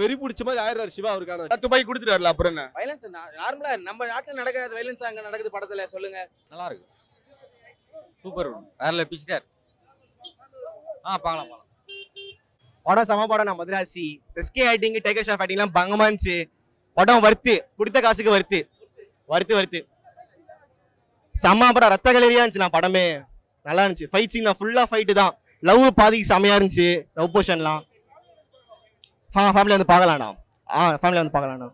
வெறி பிடிச்ச மாதிரி ஆயிடுறாரு சிவா அவருக்கான 10 ரூபாய் கொடுத்துட்டாருல அப்புறம் என்ன வயலன்ஸ் நார்மலா நம்ம நாட்டுல நடக்காத வயலன்ஸ் அங்க நடக்குது படத்துல சொல்லுங்க. நல்லா இருக்கு, சூப்பர், வேற பிச்சிட்டார். பார்க்கலாம். படம் செம படம். நான் மதுராசி எஸ்கே ஆக்டிங் டேக்கர் ஷாஃப் ஆக்டிங்லாம் பங்கமா இருந்துச்சு. படம் வர்த்து, கொடுத்த காசுக்கு வர்த்து செம்ம படம். ரத்த கலரியா இருந்துச்சு. நான் படமே நல்லா இருந்துச்சு. ஃபைட் சீன் தான், ஃபுல்லா ஃபைட்டு தான். லவ் பாதிக்கு செமையா இருந்துச்சு. லவ் போர்ஷன்லாம் ஃபேமிலி வந்து பார்க்கலாம்ண்ணா. ஃபேமிலி வந்து பார்க்கலாம்ண்ணா.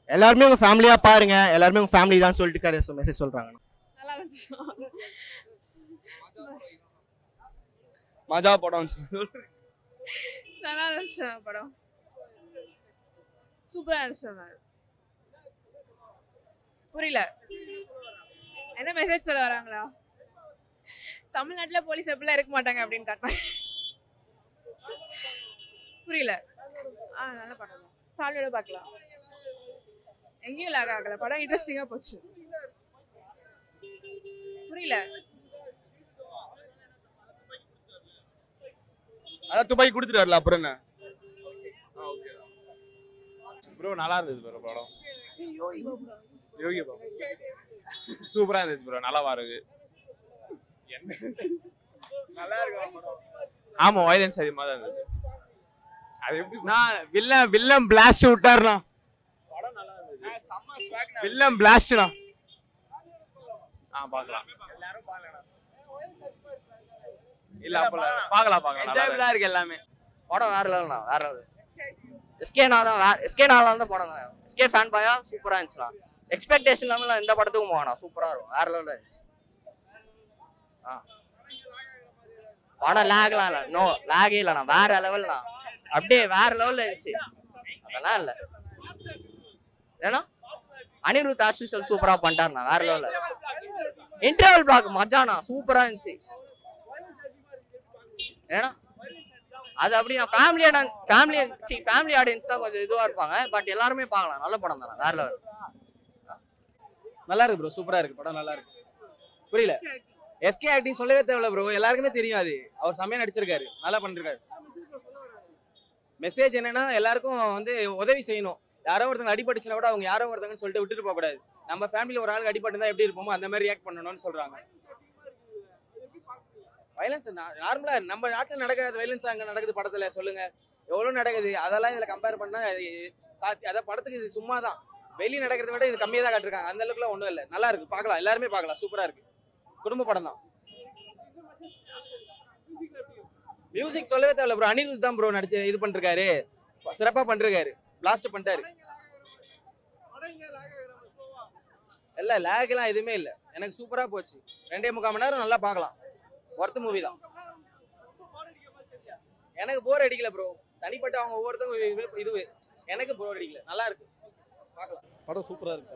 எல்லாருமே உங்க ஃபேமிலியா பாருங்க. எல்லாருமே உங்க ஃபேமிலி தான் சொல்லிட்டு மெசேஜ் சொல்றாங்க. நல்லா இருந்துச்சு. மஜா படம் நல்லா இருந்துச்சு படம். சூப்பரா இருந்துச்சு. புரியல என்ன மெசேஜ் சொல்ல வராங்களா? தமிழ்நாட்டுல போலீஸ் எப்படிலாம் இருக்க மாட்டாங்க அப்படின்னு காட்டினாங்க. புரியல. நல்ல படம் தான், ஃபேமிலியோட பார்க்கலாம். எங்கேயும் லாக் ஆகல. படம் இன்ட்ரெஸ்டிங்கா போச்சு. புரியல. 10 ரூபாய் கொடுத்துட்டாருல அப்புறம் என்ன ப்ரோ நல்லா இருந்தது ப்ரோ படம். யோகி ப்ரோ சூப்பரா இருந்துச்சு ப்ரோ. நல்லாவா இருக்கு, நல்லா இருக்கு. ஆமா வயலன்ஸ் அதிகமா தான் இருந்தது. அது எப்படி வில்லன் பிளாஸ்ட் விட்டாருனா படம் நல்லா இருந்தது. வில்லன் பிளாஸ்ட்னா பார்க்கலாம். எல்லாரும் பார்க்கலாம். இல்ல அப்ப பார்க்கலாம். என்ஜாயபிளா இருக்கு எல்லாமே. படம் வேற லெவல்ண்ணா, வேற லெவல். எஸ்கே நாளா தான் படம். எஸ்கே ஃபேன் பாயா சூப்பரா இருந்துச்சுண்ணா. எக்ஸ்பெக்டேஷன் இல்லாம இந்த படத்துக்கும் போகணும். சூப்பரா இருக்கும், வேற லெவல்ல இருந்துச்சு. படம் லேக்லாம் இல்ல, நோ லேகே இல்லண்ணா, வேற லெவல்ண்ணா. அப்படியே வேற லெவல்ல இருந்துச்சு. அதெல்லாம் இல்ல. ஏன்னா அனிருத் ஆஸ்யூஷுவல் சூப்பரா பண்ணிட்டாருண்ணா, வேற லெவல்ல. இன்டர்வல் பிளாக் மஜானா சூப்பரா இருந்துச்சு. ஏன்னா அது அப்படி ஃபேமிலி ஆடியன்ஸ் தான் கொஞ்சம் இதுவா இருப்பாங்க. பட் எல்லாருமே பார்க்கலாம். நல்ல படம் தானே, வேற லெவல். நல்லா இருக்கு ப்ரோ, சூப்பரா இருக்கு படம், நல்லா இருக்கு. புரியல. எஸ்கே ஆக்டிங் சொல்லவே தேவையில்ல ப்ரோ, எல்லாருக்குமே தெரியும். அது அவர் செம்மையா நடிச்சிருக்காரு, நல்லா பண்ணிருக்காரு. மெசேஜ் என்னன்னா எல்லாருக்கும் வந்து உதவி செய்யணும். யாரோ ஒருத்தங்க அடிபட்டுச்சுன்னா கூட அவங்க யாரோ ஒருத்தங்கன்னு சொல்லிட்டு விட்டுட்டு போக கூடாது. நம்ம ஃபேமிலியில் ஒரு ஆளுக்கு அடிபட்டு தான் எப்படி இருப்போமோ அந்த மாதிரி ரியாக்ட் பண்ணணும்னு சொல்றாங்க. வயலன்ஸ் நார்மலா நம்ம நாட்டுல நடக்காத வயலன்ஸ் அங்க நடக்குது படத்துல சொல்லுங்க. எவ்வளவு நடக்குது, அதெல்லாம் இதுல கம்பேர் பண்ணா அத படத்துக்கு இது சும்மா தான். வெளியே நடக்கிறத விட இது கம்மியா தான் காட்டிருக்காங்க. அந்த அளவுக்குலாம் ஒண்ணும் இல்லை, நல்லா இருக்கு, பார்க்கலாம், எல்லாருமே பார்க்கலாம், சூப்பரா இருக்கு. குடும்ப படம் தான். மியூசிக் சொல்லவே தேவையில்ல ப்ரோ, அனிருத் தான் ப்ரோ நடிச்சு இது பண்ணிருக்காரு, சிறப்பா பண்ணிருக்காரு, பிளாஸ்ட் பண்ணிட்டாரு. இல்ல லேக் எல்லாம் எதுவுமே இல்ல, எனக்கு சூப்பரா போச்சு. 2.25 மணி நேரம் நல்லா பார்க்கலாம், ஒர்த் மூவி தான். எனக்கு போர் அடிக்கல ப்ரோ, தனிப்பட்ட அவங்க ஒவ்வொருத்தவங்க இது எனக்கு போர் அடிக்கல, நல்லா இருக்கு, பார்க்கலாம். படம் சூப்பரா இருக்கு.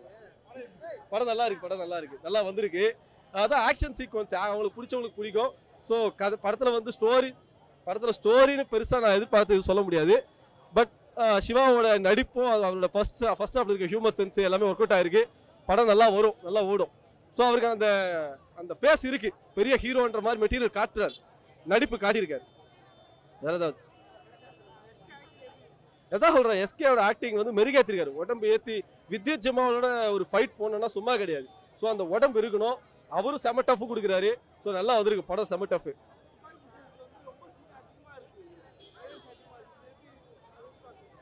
படம் நல்லா இருக்கு, நல்லா வந்திருக்கு. அதான் ஆக்ஷன் சீக்வன்ஸ் அவங்களுக்கு பிடிச்சவங்களுக்கு பிடிக்கும். ஸோ படத்தில் வந்து ஸ்டோரின்னு பெருசாக நான் எதிர்பார்த்து சொல்ல முடியாது. பட் சிவாவோட நடிப்பும் அவரோட ஃபர்ஸ்ட் ஹாஃப்ல இருக்க ஹியூமர் சென்ஸ் எல்லாமே ஒர்க் அவுட் ஆயிருக்கு. படம் நல்லா வரும், நல்லா ஓடும். ஸோ அவருக்கு அந்த ஃபேஸ் இருக்கு, பெரிய ஹீரோன்ற மாதிரி மெட்டீரியல் காட்டுறாரு, நடிப்பு காட்டியிருக்காரு. வேற எதாவது சொல்கிறேன், எஸ்கேவோட ஆக்டிங் வந்து மெருகேற்றிருக்காரு. உடம்பு ஏற்றி வித்யுத் ஜமாவோட ஒரு ஃபைட் போனோன்னா சும்மா கிடையாது. ஸோ அந்த உடம்பு இருக்கணும். அவரும் செம டஃப் கொடுக்குறாரு. ஸோ நல்லா வந்திருக்கு படம், செம டஃப்.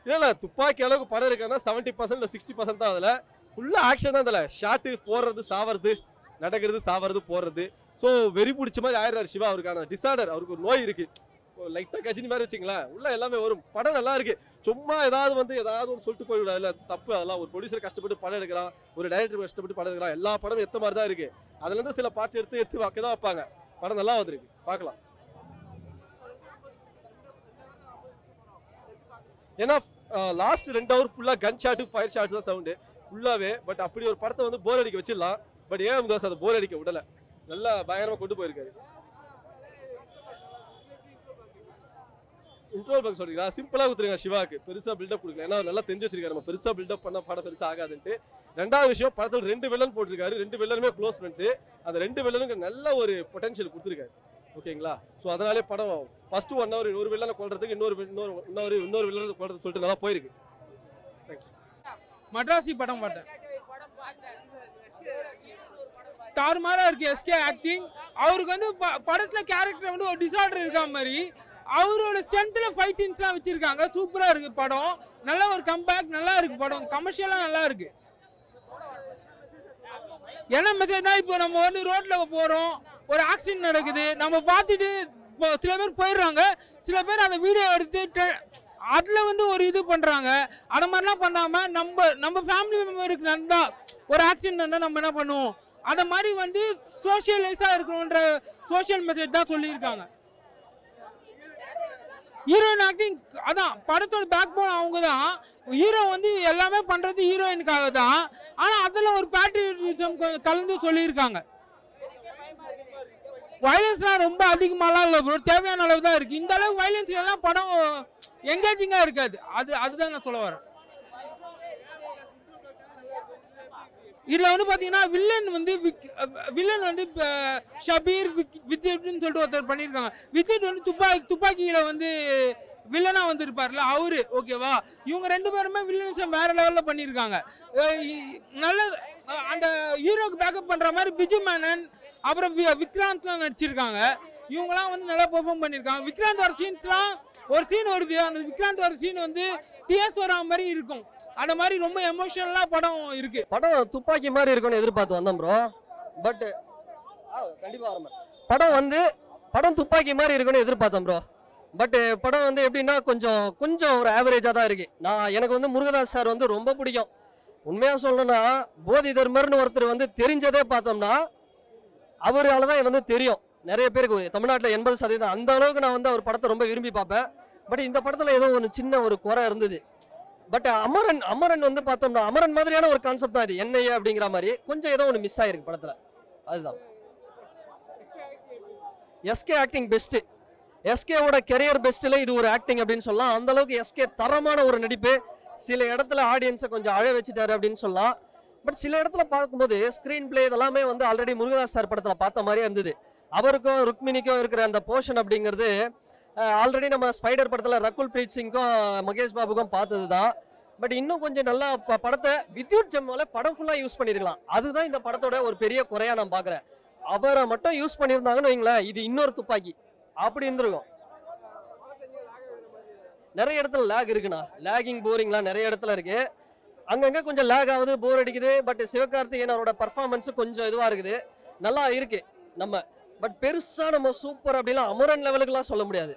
இல்லை துப்பாக்கி அளவுக்கு படம் இருக்கான்னா 70% இல்லை 60% தான். அதில் ஃபுல்லாக ஆக்ஷன் தான். அதில் ஷாட்டு போடுறது, சாவறது, நடக்கிறது, சாவறது, போடுறது. ஸோ வெறி பிடிச்ச மாதிரி ஆயிடுறாரு சிவா. அவருக்கான டிசார்டர், அவருக்கு ஒரு நோய் இருக்கு. லைட்டாக கஜினி மாதிரி வச்சுங்களேன், உள்ள எல்லாமே வரும். படம் நல்லா இருக்கு. சும்மா ஏதாவது ஒன்று சொல்லிட்டு போய்விடாது, இல்லை தப்பு. அதெல்லாம் ஒரு ப்ரொடியூசர் கஷ்டப்பட்டு படம் எடுக்கிறான், ஒரு டைரக்டர் கஷ்டப்பட்டு படம் எடுக்கிறான். எல்லா படமும் எத்த மாதிரி தான் இருக்கு. அதுலேருந்து சில பாட்டு எடுத்து வைக்க தான் வைப்பாங்க. படம் நல்லா வந்திருக்கு, பார்க்கலாம். ஏன்னா லாஸ்ட் 2 ஹவர் ஃபுல்லாக கன் ஷாட்டு, ஃபயர் ஷாட்டு தான் சவுண்டு ஃபுல்லாகவே. பட் அப்படி ஒரு படத்தை வந்து போர் அடிக்க வச்சிடலாம். பட் ஏன் தாஸ் அதை போர் அடிக்க விடலை, நல்லா பயங்கரமாக கொண்டு போயிருக்காரு. இன்ட்ரோல் பக்கம் சொல்றீங்களா, சிம்பிளா கொடுத்துருங்க சிவாக்கு, பெருசா பில்டப் கொடுக்கல. ஏன்னா நல்லா தெரிஞ்சு வச்சிருக்காரு, நம்ம பெருசா பில்டப் பண்ண படம் பெருசா ஆகாதுன்ட்டு. 2வது விஷயம், படத்தில் 2 வில்லன் போட்டிருக்காரு. 2 வில்லனுமே க்ளோஸ் ஃப்ரெண்ட்ஸ். அந்த 2 வில்லனுக்கு நல்ல ஒரு பொட்டன்ஷியல் கொடுத்துருக்காரு. ஓகேங்களா? ஸோ அதனாலே படம் ஃபர்ஸ்ட் 1 hour ஒரு வில்லனை கொல்றதுக்கு இன்னொரு வில்லனை கொல்றது சொல்லிட்டு நல்லா போயிருக்கு. மட்ராசி படம் பார்த்தேன். தாறுமாறா இருக்கு எஸ்கே ஆக்டிங். அவருக்கு வந்து படத்துல கேரக்டர் வந்து ஒரு டிசார்டர் இருக்கா மாதிரி அவரோட ஸ்ட்ரென்த்ல ஃபைட் சீன்ஸ்லாம் வச்சிருக்காங்க. சூப்பரா இருக்கு படம். நல்ல ஒரு கம்பேக், நல்லா இருக்கு படம். கமர்ஷியலா நல்லா இருக்கு. என்ன மெசேஜ்னா, இப்போ நம்ம வந்து ரோட்ல போறோம், ஒரு ஆக்சிடென்ட் நடக்குது, நம்ம பார்த்துட்டு சில பேர் போயிடுறாங்க, சில பேர் அந்த வீடியோ எடுத்து அதுல வந்து ஒரு இது பண்றாங்க. அது மாதிரிலாம் பண்ணாம நம்ம ஃபேமிலி மெம்பருக்கு நடந்தா ஒரு ஆக்சிடென்ட் நடந்தா நம்ம என்ன பண்ணுவோம், அந்த மாதிரி வந்து சோஷியலைஸா இருக்கணுன்ற சோஷியல் மெசேஜ் தான் சொல்லியிருக்காங்க. ஹீரோயின் ஆக்டிங் அதான் படத்தோட பேக் போன் அவங்க தான். ஹீரோ வந்து எல்லாமே பண்றது ஹீரோயினுக்காக தான். ஆனா அதுல ஒரு பேட்ரியாட்டிசம் கலந்து சொல்லியிருக்காங்க. வயலன்ஸ்லாம் ரொம்ப அதிகமாலாம் இல்லை ப்ரோ, தேவையான அளவு தான் இருக்கு. இந்த அளவு வயலன்ஸ் எல்லாம் படம் என்கேஜிங்கா இருக்காது. அதுதான் நான் சொல்ல வரேன். இதுல வந்து பாத்தீங்கன்னா வில்லன் வந்து ஷபீர் வித்யுட்னு சொல்லிட்டு ஒருத்தர் பண்ணியிருக்காங்க. வித்யுட் வந்து துப்பாக்கியில வந்து வில்லனா வந்து இருப்பார்ல அவரு, ஓகேவா? இவங்க 2 பேருமே வில்லனிசம் வேற லெவல்ல பண்ணியிருக்காங்க. நல்ல அந்த ஹீரோக்கு பேக்கப் பண்ற மாதிரி பிஜு மேனன் அப்புறம் விக்ராந்த்லாம் நடிச்சிருக்காங்க. இவங்கலாம் வந்து நல்லா பெர்ஃபார்ம் பண்ணியிருக்காங்க. விக்ராந்த் வர சீன்ஸ்லாம் ஒரு சீன் வருது, அந்த விக்ராந்த் வர சீன் வந்து டிஎஸ் வரா மாதிரி இருக்கும். அந்த மாதிரி ரொம்ப எமோஷனலா படம் இருக்கு. படம் துப்பாக்கி மாதிரி இருக்கும்னு எதிர்பார்த்து வந்தோம் ப்ரோ. பட் கண்டிப்பா படம் துப்பாக்கி மாதிரி இருக்கும்னு எதிர்பார்த்தோம் ப்ரோ. பட் படம் வந்து எப்படின்னா கொஞ்சம் ஒரு ஆவரேஜா தான் இருக்கு. எனக்கு வந்து முருகதாஸ் சார் வந்து ரொம்ப பிடிக்கும். உண்மையா சொல்லணும்னா போதி தர்மர்னு ஒருத்தர் வந்து தெரிஞ்சதே பார்த்தோம்னா அவரால் தான் வந்து தெரியும் நிறைய பேருக்கு. தமிழ்நாட்டில் 80% அந்த அளவுக்கு நான் வந்து அவர் படத்தை ரொம்ப விரும்பி பார்ப்பேன். பட் இந்த படத்தில் ஏதோ ஒரு சின்ன ஒரு குறை இருந்தது. பட் அமரன் வந்து பார்த்தோம்னா அமரன் மாதிரியான ஒரு கான்செப்ட் தான் இது, என்னையே அப்படிங்கிற மாதிரி கொஞ்சம் ஏதோ ஒன்று மிஸ் ஆயிருக்கு படத்தில். அதுதான் எஸ்கே ஆக்டிங் பெஸ்ட். எஸ்கேவோட கெரியர் பெஸ்ட்ல இது ஒரு ஆக்டிங் அப்படின்னு சொல்லலாம். அந்த அளவுக்கு எஸ்கே தரமான ஒரு நடிப்பு. சில இடத்துல ஆடியன்ஸை கொஞ்சம் அழ வச்சுட்டாரு அப்படின்னு சொல்லலாம். பட் சில இடத்துல பார்க்கும்போது ஸ்கிரீன் பிளே இதெல்லாமே வந்து ஆல்ரெடி முருகதாஸ் சார் படத்தில் பார்த்த மாதிரியே இருந்தது. அவருக்கும் ருக்மிணிக்கும் இருக்கிற அந்த போர்ஷன் அப்படிங்கிறது ஆல்ரெடி நம்ம ஸ்பைடர் படத்தில் ரகுல் பிரீத் சிங்க்கும் மகேஷ் பாபுக்கும் பார்த்தது தான். பட் இன்னும் கொஞ்சம் நல்லா படத்தை வித்யுட் ஜெம்மால படம் ஃபுல்லாக யூஸ் பண்ணியிருக்கலாம். அதுதான் இந்த படத்தோட ஒரு பெரிய குறையா நான் பார்க்குறேன். அவரை மட்டும் யூஸ் பண்ணியிருந்தாங்கன்னு வைங்களேன், இது இன்னொரு துப்பாக்கி அப்படி இருந்திருக்கும். நிறைய இடத்துல லேக் இருக்குண்ணா, லேகிங் போரிங்லாம் நிறைய இடத்துல இருக்கு. அங்கங்க கொஞ்சம் லேக் ஆகுது, போர் அடிக்குது. பட் சிவகார்த்திகேயன் அவரோட பர்ஃபார்மன்ஸ் கொஞ்சம் இதுவாக இருக்குது, நல்லா இருக்கு நம்ம. பட் பெருசா நம்ம சூப்பர் அப்படிலாம் அமரன் லெவலுக்குலாம் சொல்ல முடியாது.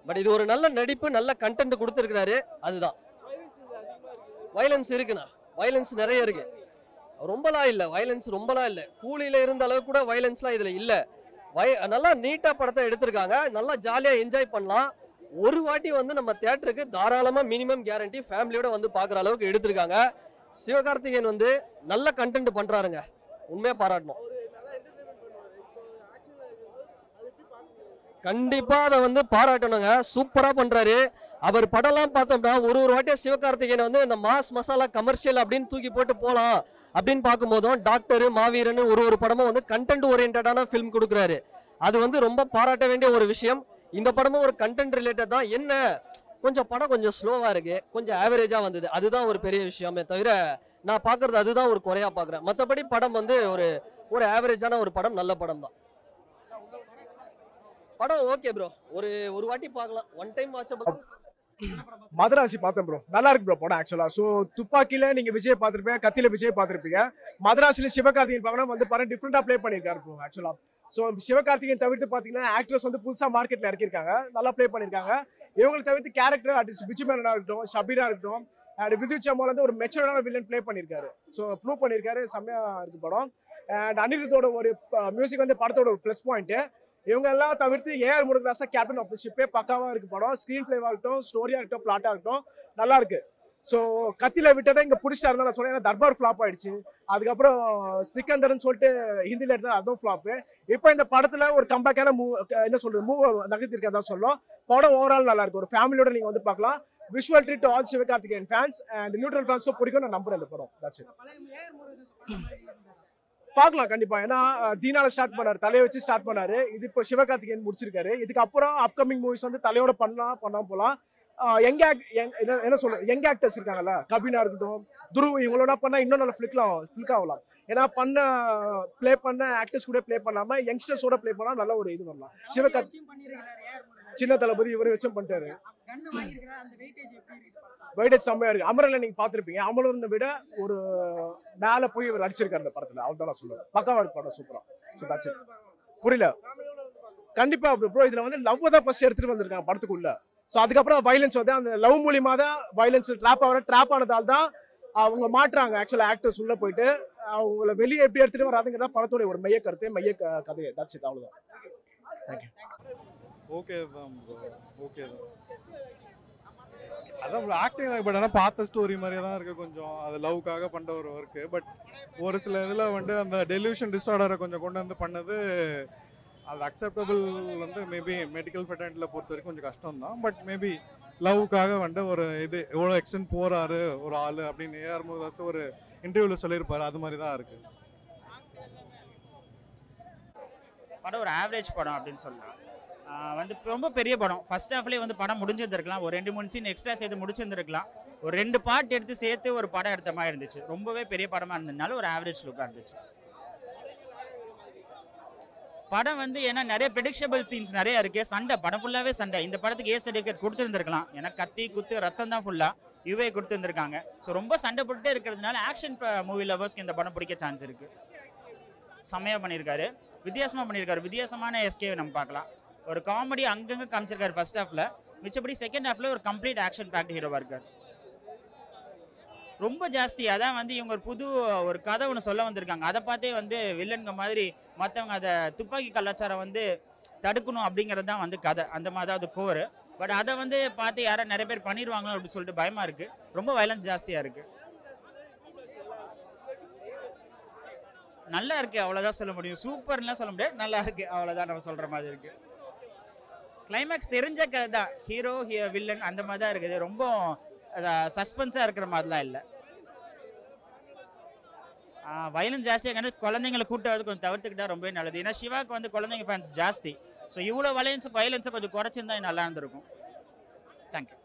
பட் இது ஒரு நல்ல நடிப்பு, நல்ல கண்டென்ட் கொடுத்துருக்கிறாரு. அதுதான் வயலன்ஸ் இருக்குண்ணா, வயலன்ஸ் நிறைய இருக்கு. ரொம்பலாம் இல்லை வயலன்ஸ், ரொம்பலாம் இல்லை. கூலியில இருந்த அளவுக்கு கூட வயலன்ஸ்லாம் இதுல இல்லை. நல்லா நீட்டா படத்தை எடுத்திருக்காங்க, நல்லா ஜாலியா என்ஜாய் பண்ணலாம். ஒரு வாட்டி வந்து நம்ம தியேட்டருக்கு தாராளமா மினிமம் கேரண்டி ஃபேமிலியோட வந்து பாக்குற அளவுக்கு எடுத்திருக்காங்க. சிவகார்த்திகேயன் வந்து நல்ல கண்டென்ட் பண்றாருங்க, உண்மையா பாராட்டணும். கண்டிப்பா அதை வந்து பாராட்டணுங்க, சூப்பரா பண்றாரு. அவர் படம்லாம் பார்த்தோம்னா ஒரு வாட்டியா சிவகார்த்திகேயன் வந்து இந்த மாஸ் மசாலா கமர்ஷியல் அப்படின்னு தூக்கி போட்டு போலாம் அப்படின்னு பார்க்கும்போதும் டாக்டர் மாவீரன் ஒரு படமும் வந்து கண்டென்ட் ஓரியன்டான ஃபிலிம் கொடுக்குறாரு. அது வந்து ரொம்ப பாராட்ட வேண்டிய ஒரு விஷயம். இந்த படமும் ஒரு கண்டென்ட் ரிலேட்டட் தான். என்ன கொஞ்சம் படம் கொஞ்சம் ஸ்லோவா இருக்கு, கொஞ்சம் ஆவரேஜா வந்தது, அதுதான் ஒரு பெரிய விஷயமே தவிர நான் பார்க்கறது அதுதான் ஒரு குறையா பார்க்குறேன். மற்றபடி படம் வந்து ஒரு ஆவரேஜான ஒரு படம், நல்ல படம் தான். படம் ஓகே ப்ரோ, ஒரு வாட்டி பார்க்கலாம், ஒன் டைம் வாட்சபிள். மதராசி பார்த்தேன் ப்ரோ, நல்லா இருக்கு ப்ரோ படம் ஆக்சுவலா. ஸோ துப்பாக்கியில நீங்க விஜய் பார்த்துருப்பீங்க, கத்தியில விஜய் பார்த்துருப்பீங்க. மதராசில சிவகார்த்திகேயன் பார்க்கணும் வந்து படம் டிஃப்ரெண்டா ப்ளே பண்ணியிருக்காரு ப்ரோ ஆக்சுவலா. ஸோ சிவகார்த்திகேயன் தவிர்த்து பார்த்தீங்கன்னா ஆக்டர்ஸ் வந்து புதுசாக மார்க்கெட்டில் இறக்கிருக்காங்க, நல்லா ப்ளே பண்ணியிருக்காங்க. இவங்களை தவிர்த்து கேரக்டர் ஆர்டிஸ்ட் பிஜு மேனனா இருக்கட்டும், ஷபீரா இருக்கட்டும், அண்ட் வித்யுட் ஜெம்மால வந்து ஒரு மெச்சூரான வில்லன் ப்ளே பண்ணியிருக்காரு. ஸோ ப்ரூவ் பண்ணியிருக்காரு, செம்மையா இருக்கு படம். அண்ட் அனிருத்தோட ஒரு மியூசிக் வந்து படத்தோட ஒரு ப்ளஸ் பாயிண்ட். இவங்க எல்லாம் தவிர்த்து AR Murugadoss captain of the ஷிப்பே பக்காவா இருக்கு படம். ஸ்க்ரீன் பிளேவா இருக்கட்டும், ஸ்டோரியா இருக்கட்டும், பிளாட்டா இருக்கட்டும், நல்லா இருக்கு. ஸோ கத்தியில விட்டதை இங்கே பிடிச்சிட்டாரு தான் நான் சொன்னேன். ஏன்னா தர்பார் ஃப்ளாப் ஆயிடுச்சு, அதுக்கப்புறம் சிக்கந்தர்னு சொல்லிட்டு ஹிந்தியில் எடுத்தா அதுவும் ஃப்ளாப்பு. இப்போ இந்த படத்துல ஒரு கம்பேக்கான என்ன சொல்றது மூவ் நகர்த்திருக்கேன் தான் சொல்லும். படம் ஓவரால் நல்லா இருக்கு, ஒரு ஃபேமிலியோட நீங்க வந்து பார்க்கலாம். Visual treat all Sivakarthikeyan fans and neutral ஃபேன்ஸ்க்கு பிடிக்கும் நான் நம்புறேன் இந்த படம். பார்க்கலாம் கண்டிப்பா. ஏன்னா தீனால ஸ்டார்ட் பண்ணாரு, தலையை வச்சு ஸ்டார்ட் பண்ணாரு. இது இப்போ சிவகார்த்திகேயன் முடிச்சிருக்காரு. இதுக்கு அப்புறம் அப்கமிங் மூவிஸ் வந்து தலையோட பண்ணாம போலாம். என்ன சொல்ல யங் ஆக்டர்ஸ் இருக்காங்கல்ல, கபினா இருக்கட்டும், துருவ், இவங்களோட பண்ணா இன்னும் நல்ல ஃபிளிக் ஆகலாம். ஏன்னா ப்ளே பண்ண ஆக்டர்ஸ் கூட ப்ளே பண்ணாம யங்ஸ்டர்ஸோட ப்ளே பண்ணா நல்ல ஒரு இது வரலாம். சிவகார்த்தி சின்ன தளபதி இவரு வச்சும் பண்ணிட்டாரு. வெயிட்டேஜ் செம்மையா இருக்கு. அமரன்ல நீங்க பாத்திருப்பீங்க. அமரனை விட ஒரு மேல போய் இவர் அடிச்சிருக்காரு அந்த படத்துல. அவ்வளவுதான் நான் சொல்லுவேன். பக்காவா இருக்கு படம், சூப்பரா. So that's it. புரியல? கண்டிப்பா ப்ரோ. இதுல வந்து லவ் தான் ஃபர்ஸ்ட் எடுத்துட்டு வந்திருக்காங்க படத்துக்குள்ள. ஸோ அதுக்கப்புறம் வைலன்ஸ் வந்து அந்த லவ் மூலியமா தான் வைலன்ஸ் ட்ராப் ஆனதால் தான் அவங்க மாட்டுறாங்க. ஆக்சுவலா ஆக்டர்ஸ் உள்ள போயிட்டு அவங்கள வெளியே எப்படி எடுத்துட்டு வராதுங்கிறதா படத்தோட ஒரு மைய கருத்து, மைய கதை. That's it. அவ்வளவுதான். தேங்க்யூ. ஓகே தான் ப்ரோ, ஓகே தான். அதான் ப்ரோ ஆக்டிங், பட் ஆனால் பார்த்த ஸ்டோரி மாதிரியே தான் இருக்குது கொஞ்சம். அது லவ்க்காக பண்ண ஒரு ஒர்க்கு. பட் ஒரு சில இதில் வந்து அந்த டெலியூஷன் டிஸார்டரை கொஞ்சம் கொண்டு வந்து பண்ணது அது அக்செப்டபிள். வந்து மேபி மெடிக்கல் ஃபெட்டன்ட்டில் பொறுத்த வரைக்கும் கொஞ்சம் கஷ்டம் தான். பட் மேபி லவ்க்காக வந்து ஒரு இது எவ்வளோ எக்ஸ்டென்ட் போகிறாரு ஒரு ஆள் அப்படின்னு ஏஆர் முருகதாஸ் ஒரு இன்டர்வியூவில் சொல்லியிருப்பாரு. அது மாதிரி தான் இருக்குது. படம் ஒரு ஆவரேஜ் படம் அப்படின்னு சொல்லலாம். வந்து ரொம்ப பெரிய படம். ஃபர்ஸ்ட் ஹாஃப்லேயே வந்து படம் முடிஞ்சிருந்துருக்கலாம். ஒரு 2-3 சீன் எக்ஸ்ட்ரா சேர்த்து முடிச்சிருந்துருக்கலாம். ஒரு 2 பார்ட் எடுத்து சேர்த்து ஒரு படம் எடுத்த மாதிரி இருந்துச்சு. ரொம்பவே பெரிய படமாக இருந்ததுனால ஒரு ஆவரேஜ் லுக்காக இருந்துச்சு படம். வந்து ஏன்னா நிறைய ப்ரெடிக்ஷபிள் சீன்ஸ் நிறைய இருக்குது. சண்டை, படம் ஃபுல்லாகவே சண்டை. இந்த படத்துக்கு சர்டிஃபிகேட் கொடுத்துருந்துருக்கலாம். ஏன்னா கத்தி குத்து ரத்தம் தான் ஃபுல்லாக யூவே கொடுத்துருந்துருக்காங்க. ஸோ ரொம்ப சண்டை போட்டுட்டே இருக்கிறதுனால ஆக்ஷன் மூவி லவர்ஸ்க்கு இந்த படம் பிடிக்க சான்ஸ் இருக்குது. செம்மையாக பண்ணியிருக்காரு, வித்தியாசமாக பண்ணியிருக்காரு. வித்தியாசமான எஸ்கேவை நம்ம பார்க்கலாம். ஒரு காமெடி அங்கங்கே காமிச்சிருக்காரு ஃபர்ஸ்ட் ஹாஃபில். மிச்சப்படி செகண்ட் ஹாஃபில் ஒரு கம்ப்ளீட் ஆக்ஷன் பேக்ட் ஹீரோவாக இருக்கார். ரொம்ப ஜாஸ்தி. அதான் வந்து இவங்க ஒரு கதை ஒன்று சொல்ல வந்திருக்காங்க. அதை பார்த்தே வந்து வில்லனுங்க மாதிரி மற்றவங்க அதை துப்பாக்கி கலாச்சாரம் வந்து தடுக்கணும் அப்படிங்கிறது தான் வந்து கதை. அந்த மாதிரி தான் அது கோர். பட் அதை வந்து பார்த்து யாரும் நிறைய பேர் பண்ணிடுவாங்களோ அப்படின்னு சொல்லிட்டு பயமாக இருக்குது. ரொம்ப வயலன்ஸ் ஜாஸ்தியாக இருக்குது. நல்லா இருக்குது, அவ்வளோதான் சொல்ல முடியும். சூப்பர்லாம் சொல்ல முடியாது, நல்லா இருக்குது, அவ்வளோதான் நம்ம சொல்கிற மாதிரி இருக்குது. கிளைமேக்ஸ் தெரிஞ்ச கதை தான். ஹீரோ வில்லன் அந்த மாதிரி தான் இருக்குது. ரொம்ப சஸ்பென்ஸாக இருக்கிற மாதிரிலாம் இல்லை. வயலன்ஸ் ஜாஸ்தியாக குழந்தைங்களை கூட்டுறது கொஞ்சம் தவிர்த்துக்கிட்டா ரொம்பவே நல்லது. ஏன்னா சிவாக்கு வந்து குழந்தைங்க ஃபேன்ஸ் ஜாஸ்தி. ஸோ இவ்வளோ வயலன்ஸை கொஞ்சம் குறைச்சிருந்தா நல்லா இருந்திருக்கும். தேங்க்யூ.